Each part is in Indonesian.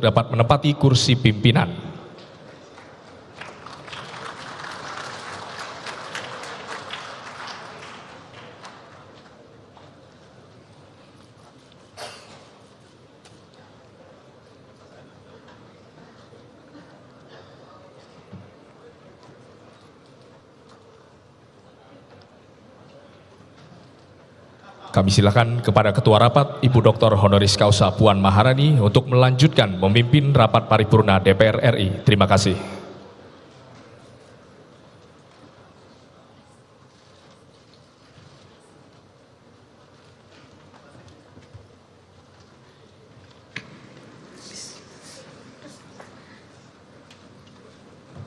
dapat menempati kursi pimpinan. Kami silakan kepada Ketua Rapat Ibu Dr. Honoris Causa Puan Maharani untuk melanjutkan memimpin rapat paripurna DPR RI. Terima kasih.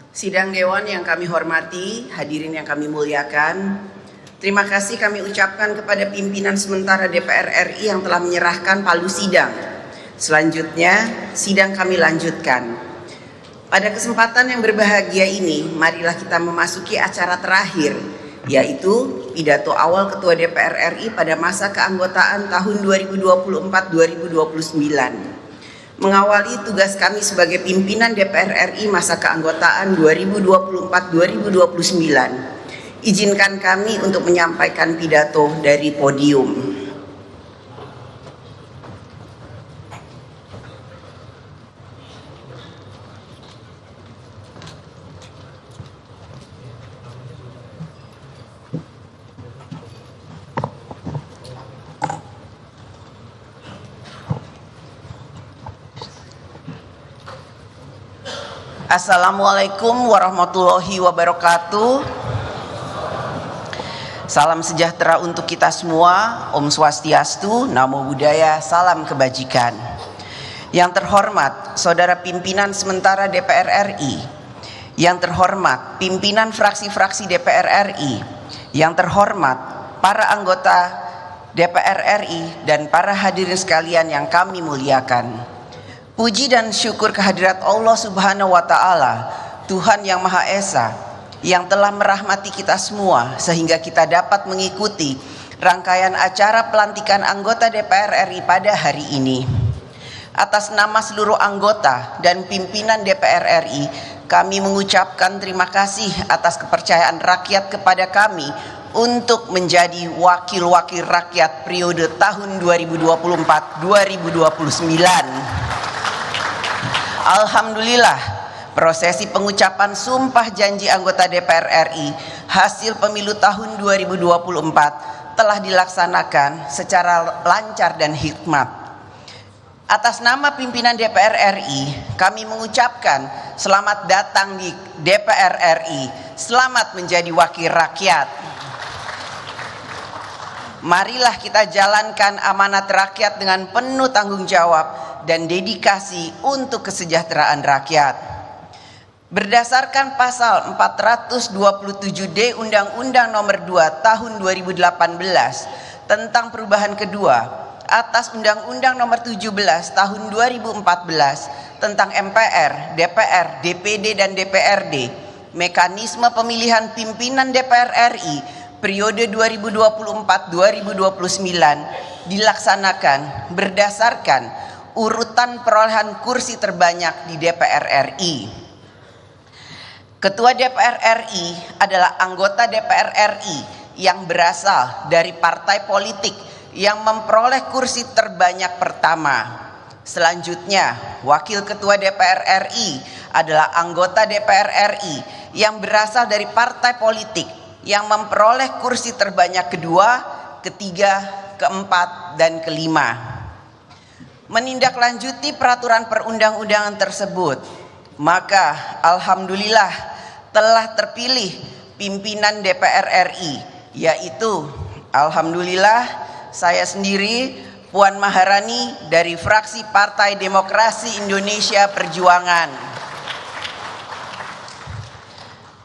Sidang Dewan yang kami hormati, hadirin yang kami muliakan, terima kasih kami ucapkan kepada pimpinan sementara DPR RI yang telah menyerahkan palu sidang. Selanjutnya, sidang kami lanjutkan. Pada kesempatan yang berbahagia ini, marilah kita memasuki acara terakhir, yaitu pidato awal Ketua DPR RI pada masa keanggotaan tahun 2024-2029. Mengawali tugas kami sebagai pimpinan DPR RI masa keanggotaan 2024-2029. Izinkan kami untuk menyampaikan pidato dari podium. Assalamualaikum warahmatullahi wabarakatuh. Salam sejahtera untuk kita semua. Om Swastiastu, Namo Buddhaya, salam kebajikan. Yang terhormat Saudara Pimpinan Sementara DPR RI, yang terhormat pimpinan fraksi-fraksi DPR RI, yang terhormat para anggota DPR RI dan para hadirin sekalian yang kami muliakan. Puji dan syukur kehadirat Allah Subhanahu wa Ta'ala, Tuhan yang Maha Esa, yang telah merahmati kita semua sehingga kita dapat mengikuti rangkaian acara pelantikan anggota DPR RI pada hari ini. Atas nama seluruh anggota dan pimpinan DPR RI, kami mengucapkan terima kasih atas kepercayaan rakyat kepada kami untuk menjadi wakil-wakil rakyat periode tahun 2024-2029. Alhamdulillah, prosesi pengucapan sumpah janji anggota DPR RI hasil pemilu tahun 2024 telah dilaksanakan secara lancar dan hikmat. Atas nama pimpinan DPR RI, kami mengucapkan selamat datang di DPR RI, selamat menjadi wakil rakyat. Marilah kita jalankan amanat rakyat dengan penuh tanggung jawab dan dedikasi untuk kesejahteraan rakyat. Berdasarkan pasal 427D Undang-Undang Nomor 2 Tahun 2018 tentang perubahan kedua atas Undang-Undang Nomor 17 Tahun 2014 tentang MPR, DPR, DPD dan DPRD, mekanisme pemilihan pimpinan DPR RI periode 2024-2029 dilaksanakan berdasarkan urutan perolehan kursi terbanyak di DPR RI. Ketua DPR RI adalah anggota DPR RI yang berasal dari partai politik yang memperoleh kursi terbanyak pertama. Selanjutnya, Wakil Ketua DPR RI adalah anggota DPR RI yang berasal dari partai politik yang memperoleh kursi terbanyak kedua, ketiga, keempat, dan kelima. Menindaklanjuti peraturan perundang-undangan tersebut, maka alhamdulillah telah terpilih pimpinan DPR RI, yaitu alhamdulillah saya sendiri Puan Maharani dari fraksi Partai Demokrasi Indonesia Perjuangan.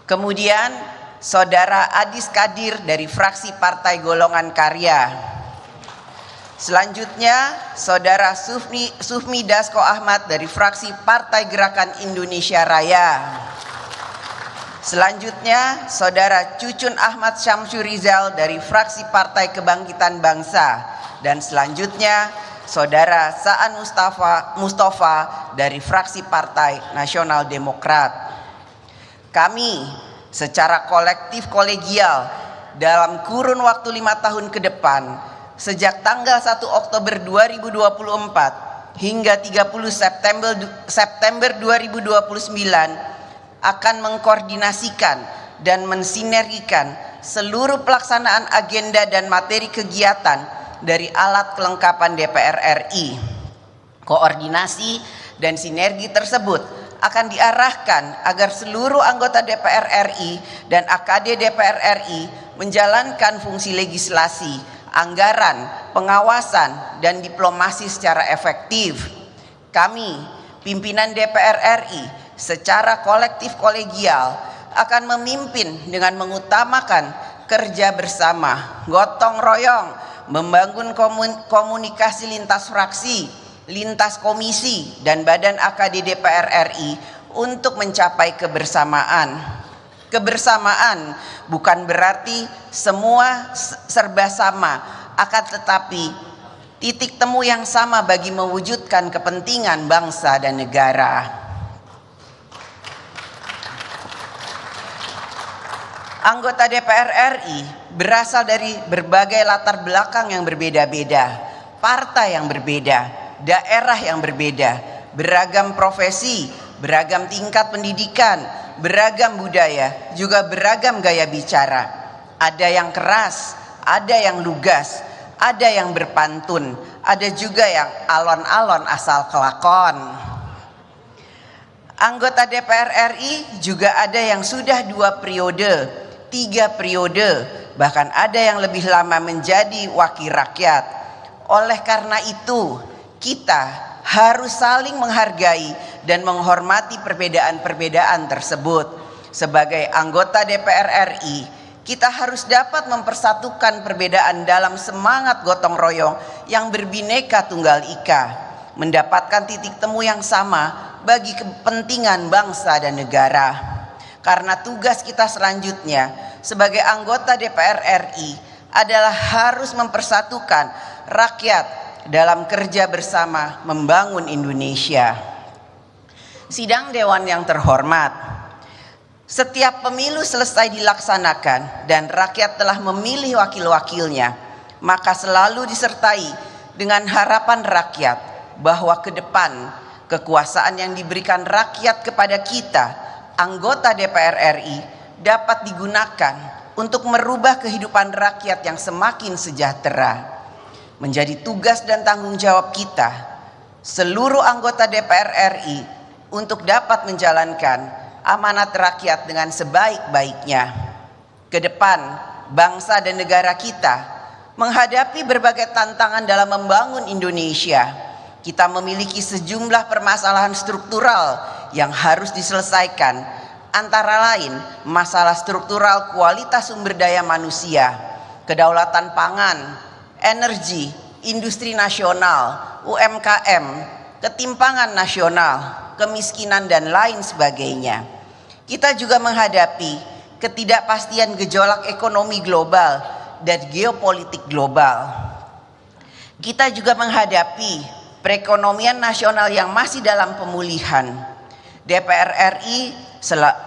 Kemudian Saudara Adis Kadir dari fraksi Partai Golongan Karya. Selanjutnya, Saudara Sufmi Dasko Ahmad dari fraksi Partai Gerakan Indonesia Raya. Selanjutnya, Saudara Cucun Ahmad Syamsur Rizal dari fraksi Partai Kebangkitan Bangsa. Dan selanjutnya, Saudara Saan Mustafa dari fraksi Partai Nasional Demokrat. Kami secara kolektif kolegial dalam kurun waktu 5 tahun ke depan, sejak tanggal 1 Oktober 2024 hingga 30 September 2029 akan mengkoordinasikan dan mensinergikan seluruh pelaksanaan agenda dan materi kegiatan dari alat kelengkapan DPR RI. Koordinasi dan sinergi tersebut akan diarahkan agar seluruh anggota DPR RI dan AKD DPR RI menjalankan fungsi legislasi, anggaran, pengawasan, dan diplomasi secara efektif. Kami, pimpinan DPR RI, secara kolektif kolegial akan memimpin dengan mengutamakan kerja bersama, gotong royong, membangun komunikasi lintas fraksi, lintas komisi, dan badan AKD DPR RI untuk mencapai kebersamaan. Kebersamaan bukan berarti semua serba sama, akan tetapi titik temu yang sama bagi mewujudkan kepentingan bangsa dan negara. Anggota DPR RI berasal dari berbagai latar belakang yang berbeda-beda, partai yang berbeda, daerah yang berbeda, beragam profesi, beragam tingkat pendidikan, beragam budaya, juga beragam gaya bicara. Ada yang keras, ada yang lugas, ada yang berpantun, ada juga yang alon-alon asal kelakon. Anggota DPR RI juga ada yang sudah 2 periode, 3 periode, bahkan ada yang lebih lama menjadi wakil rakyat. Oleh karena itu, kita harus saling menghargai dan menghormati perbedaan-perbedaan tersebut. Sebagai anggota DPR RI, kita harus dapat mempersatukan perbedaan dalam semangat gotong royong yang berbineka tunggal ika, mendapatkan titik temu yang sama bagi kepentingan bangsa dan negara. Karena tugas kita selanjutnya sebagai anggota DPR RI adalah harus mempersatukan rakyat dalam kerja bersama membangun Indonesia. Sidang Dewan yang terhormat, setiap pemilu selesai dilaksanakan dan rakyat telah memilih wakil-wakilnya, maka selalu disertai dengan harapan rakyat bahwa ke depan kekuasaan yang diberikan rakyat kepada kita, anggota DPR RI, dapat digunakan untuk merubah kehidupan rakyat yang semakin sejahtera. Menjadi tugas dan tanggung jawab kita, seluruh anggota DPR RI, untuk dapat menjalankan amanat rakyat dengan sebaik-baiknya. Ke depan, bangsa dan negara kita menghadapi berbagai tantangan dalam membangun Indonesia. Kita memiliki sejumlah permasalahan struktural yang harus diselesaikan, antara lain masalah struktural kualitas sumber daya manusia, kedaulatan pangan, energi, industri nasional, UMKM, ketimpangan nasional, kemiskinan, dan lain sebagainya. Kita juga menghadapi ketidakpastian gejolak ekonomi global dan geopolitik global. Kita juga menghadapi perekonomian nasional yang masih dalam pemulihan. DPR RI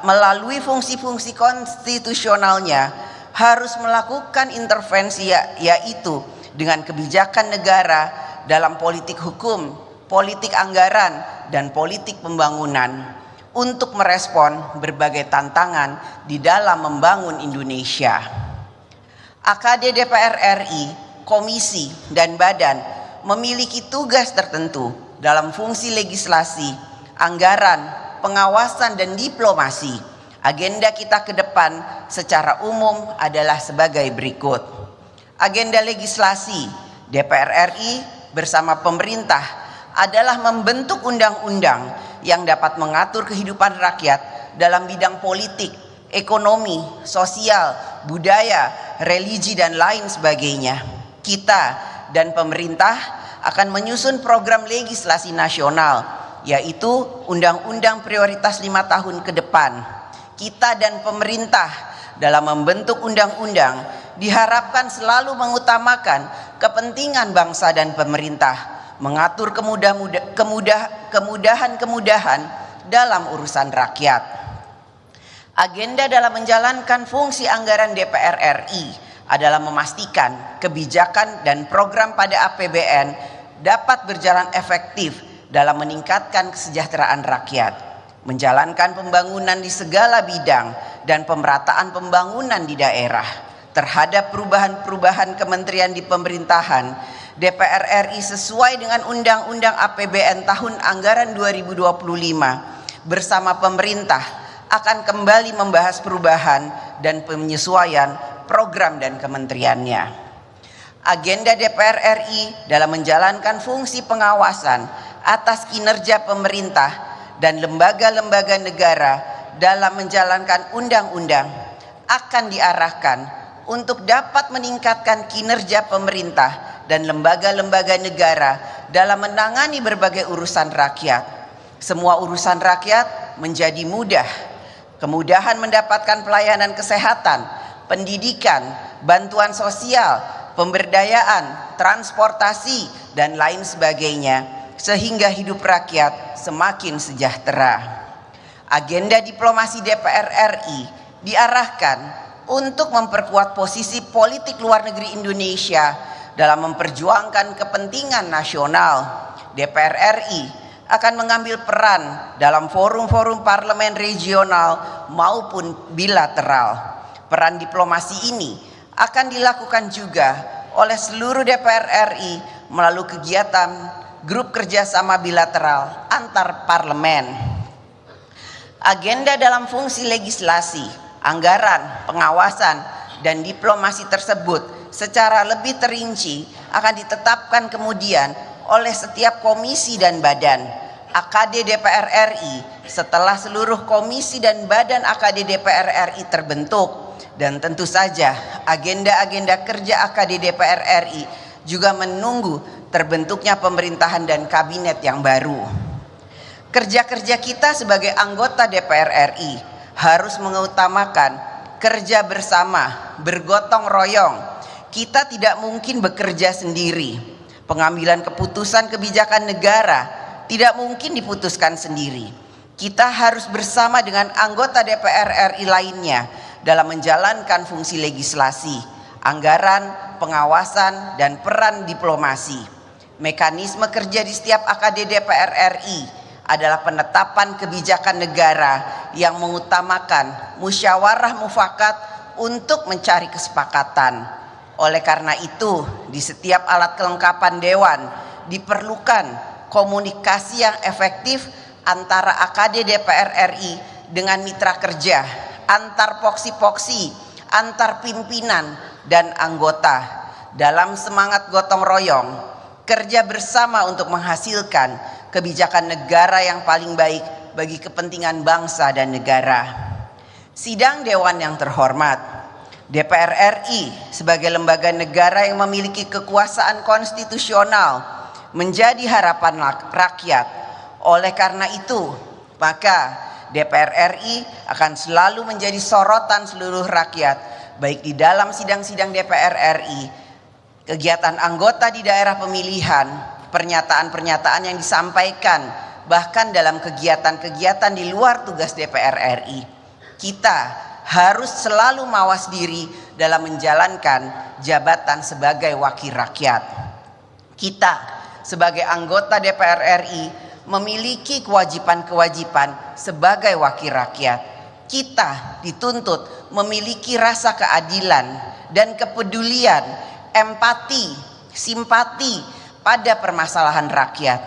melalui fungsi-fungsi konstitusionalnya harus melakukan intervensi, yaitu dengan kebijakan negara dalam politik hukum, politik anggaran, dan politik pembangunan untuk merespon berbagai tantangan di dalam membangun Indonesia. AKD DPR RI, komisi, dan badan memiliki tugas tertentu dalam fungsi legislasi, anggaran, pengawasan, dan diplomasi. Agenda kita ke depan secara umum adalah sebagai berikut. Agenda legislasi DPR RI bersama pemerintah adalah membentuk undang-undang yang dapat mengatur kehidupan rakyat dalam bidang politik, ekonomi, sosial, budaya, religi, dan lain sebagainya. Kita dan pemerintah akan menyusun program legislasi nasional, yaitu Undang-Undang Prioritas 5 tahun ke depan. Kita dan pemerintah dalam membentuk undang-undang diharapkan selalu mengutamakan kepentingan bangsa dan pemerintah, mengatur kemudahan-kemudahan dalam urusan rakyat. Agenda dalam menjalankan fungsi anggaran DPR RI adalah memastikan kebijakan dan program pada APBN dapat berjalan efektif dalam meningkatkan kesejahteraan rakyat, menjalankan pembangunan di segala bidang dan pemerataan pembangunan di daerah. Terhadap perubahan-perubahan kementerian di pemerintahan, DPR RI sesuai dengan Undang-Undang APBN tahun anggaran 2025 bersama pemerintah akan kembali membahas perubahan dan penyesuaian program dan kementeriannya. Agenda DPR RI dalam menjalankan fungsi pengawasan atas kinerja pemerintah dan lembaga-lembaga negara dalam menjalankan undang-undang akan diarahkan untuk dapat meningkatkan kinerja pemerintah dan lembaga-lembaga negara dalam menangani berbagai urusan rakyat. Semua urusan rakyat menjadi mudah. Kemudahan mendapatkan pelayanan kesehatan, pendidikan, bantuan sosial, pemberdayaan, transportasi, dan lain sebagainya, sehingga hidup rakyat semakin sejahtera. Agenda diplomasi DPR RI diarahkan untuk memperkuat posisi politik luar negeri Indonesia dalam memperjuangkan kepentingan nasional. DPR RI akan mengambil peran dalam forum-forum parlemen regional maupun bilateral. Peran diplomasi ini akan dilakukan juga oleh seluruh DPR RI melalui kegiatan grup kerjasama bilateral antar parlemen. Agenda dalam fungsi legislasi, anggaran, pengawasan, dan diplomasi tersebut secara lebih terinci akan ditetapkan kemudian oleh setiap komisi dan badan AKD DPR RI setelah seluruh komisi dan badan AKD DPR RI terbentuk. Dan tentu saja agenda-agenda kerja AKD DPR RI juga menunggu terbentuknya pemerintahan dan kabinet yang baru. Kerja-kerja kita sebagai anggota DPR RI harus mengutamakan kerja bersama, bergotong royong. Kita tidak mungkin bekerja sendiri. Pengambilan keputusan kebijakan negara tidak mungkin diputuskan sendiri. Kita harus bersama dengan anggota DPR RI lainnya dalam menjalankan fungsi legislasi, anggaran, pengawasan, dan peran diplomasi. Mekanisme kerja di setiap AKD DPR RI adalah penetapan kebijakan negara yang mengutamakan musyawarah mufakat untuk mencari kesepakatan. Oleh karena itu, di setiap alat kelengkapan dewan diperlukan komunikasi yang efektif antara AKD DPR RI dengan mitra kerja, antar poksi-poksi, antar pimpinan dan anggota dalam semangat gotong royong, kerja bersama untuk menghasilkan kebijakan negara yang paling baik bagi kepentingan bangsa dan negara. Sidang Dewan yang terhormat, DPR RI sebagai lembaga negara yang memiliki kekuasaan konstitusional menjadi harapan rakyat. Oleh karena itu, maka DPR RI akan selalu menjadi sorotan seluruh rakyat, baik di dalam sidang-sidang DPR RI, kegiatan anggota di daerah pemilihan, pernyataan-pernyataan yang disampaikan, bahkan dalam kegiatan-kegiatan di luar tugas DPR RI. Kita harus selalu mawas diri dalam menjalankan jabatan sebagai wakil rakyat. Kita sebagai anggota DPR RI memiliki kewajiban-kewajiban sebagai wakil rakyat. Kita dituntut memiliki rasa keadilan dan kepedulian, empati, simpati pada permasalahan rakyat.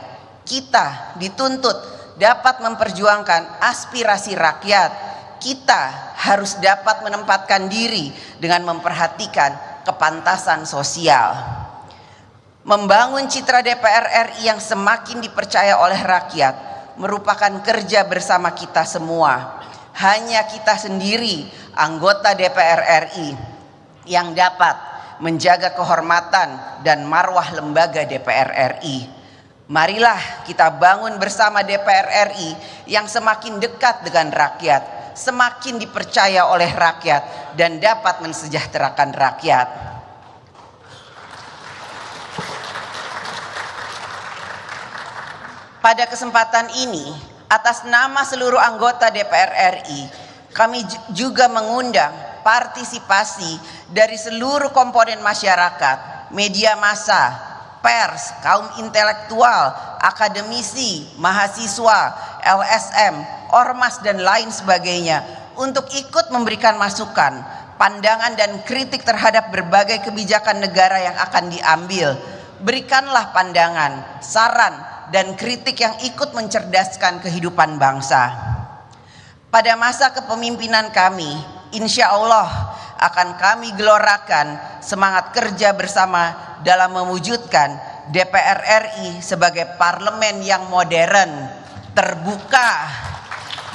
Kita dituntut dapat memperjuangkan aspirasi rakyat. Kita harus dapat menempatkan diri dengan memperhatikan kepantasan sosial. Membangun citra DPR RI yang semakin dipercaya oleh rakyat merupakan kerja bersama kita semua. Hanya kita sendiri, anggota DPR RI, yang dapat menjaga kehormatan dan marwah lembaga DPR RI. Marilah kita bangun bersama DPR RI yang semakin dekat dengan rakyat, semakin dipercaya oleh rakyat, dan dapat mensejahterakan rakyat. Pada kesempatan ini, atas nama seluruh anggota DPR RI, kami juga mengundang partisipasi dari seluruh komponen masyarakat, media massa, pers, kaum intelektual, akademisi, mahasiswa, LSM, ormas, dan lain sebagainya untuk ikut memberikan masukan, pandangan, dan kritik terhadap berbagai kebijakan negara yang akan diambil. Berikanlah pandangan, saran, dan kritik yang ikut mencerdaskan kehidupan bangsa. Pada masa kepemimpinan kami, insya Allah akan kami gelorakan semangat kerja bersama dalam mewujudkan DPR RI sebagai parlemen yang modern, terbuka,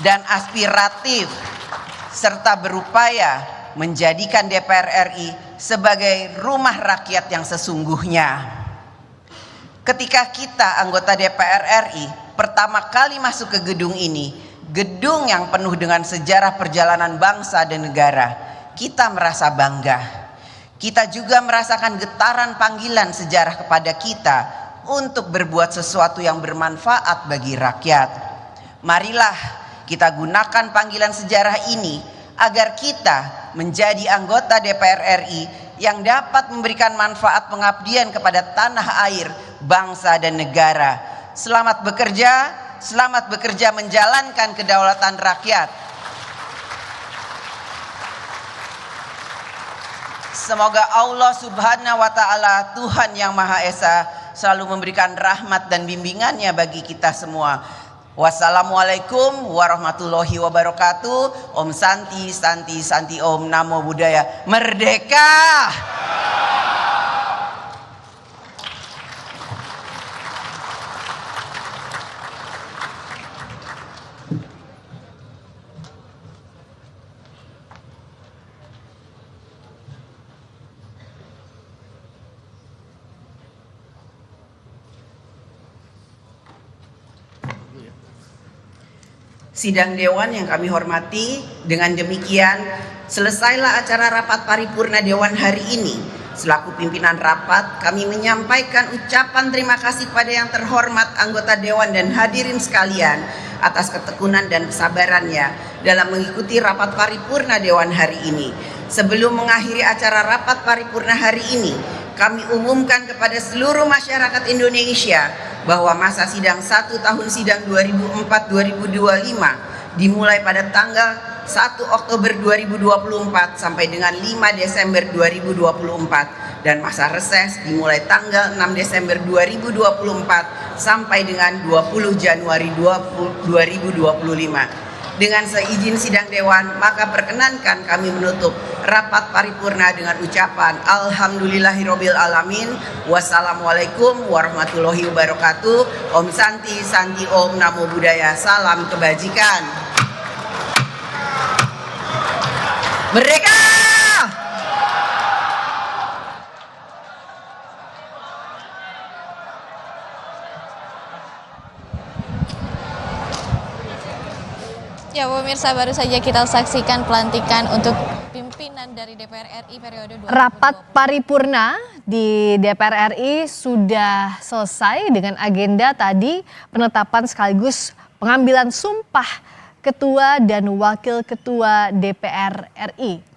dan aspiratif, serta berupaya menjadikan DPR RI sebagai rumah rakyat yang sesungguhnya. Ketika kita anggota DPR RI pertama kali masuk ke gedung ini, gedung yang penuh dengan sejarah perjalanan bangsa dan negara, kita merasa bangga. Kita juga merasakan getaran panggilan sejarah kepada kita untuk berbuat sesuatu yang bermanfaat bagi rakyat. Marilah kita gunakan panggilan sejarah ini agar kita menjadi anggota DPR RI yang dapat memberikan manfaat pengabdian kepada tanah air, bangsa, dan negara. Selamat bekerja menjalankan kedaulatan rakyat. Semoga Allah Subhanahu wa Ta'ala, Tuhan yang Maha Esa, selalu memberikan rahmat dan bimbingannya bagi kita semua. Wassalamualaikum warahmatullahi wabarakatuh. Om Santi, Santi, Santi Om, Namo Buddhaya. Merdeka! Sidang Dewan yang kami hormati, dengan demikian selesailah acara rapat paripurna Dewan hari ini. Selaku pimpinan rapat, kami menyampaikan ucapan terima kasih pada yang terhormat anggota Dewan dan hadirin sekalian atas ketekunan dan kesabarannya dalam mengikuti rapat paripurna Dewan hari ini. Sebelum mengakhiri acara rapat paripurna hari ini, kami umumkan kepada seluruh masyarakat Indonesia bahwa masa sidang 1 tahun sidang 2004-2025 dimulai pada tanggal 1 Oktober 2024 sampai dengan 5 Desember 2024 dan masa reses dimulai tanggal 6 Desember 2024 sampai dengan 20 Januari 2025. Dengan seizin sidang Dewan, maka perkenankan kami menutup rapat paripurna dengan ucapan Alhamdulillahirabbil alamin. Wassalamualaikum warahmatullahi wabarakatuh. Om Santi, Santi Om, Namo Buddhaya. Salam kebajikan. Merdeka! Ya pemirsa, baru saja kita saksikan pelantikan untuk pimpinan dari DPR RI periode 2020. Rapat paripurna di DPR RI sudah selesai dengan agenda tadi penetapan sekaligus pengambilan sumpah Ketua dan Wakil Ketua DPR RI.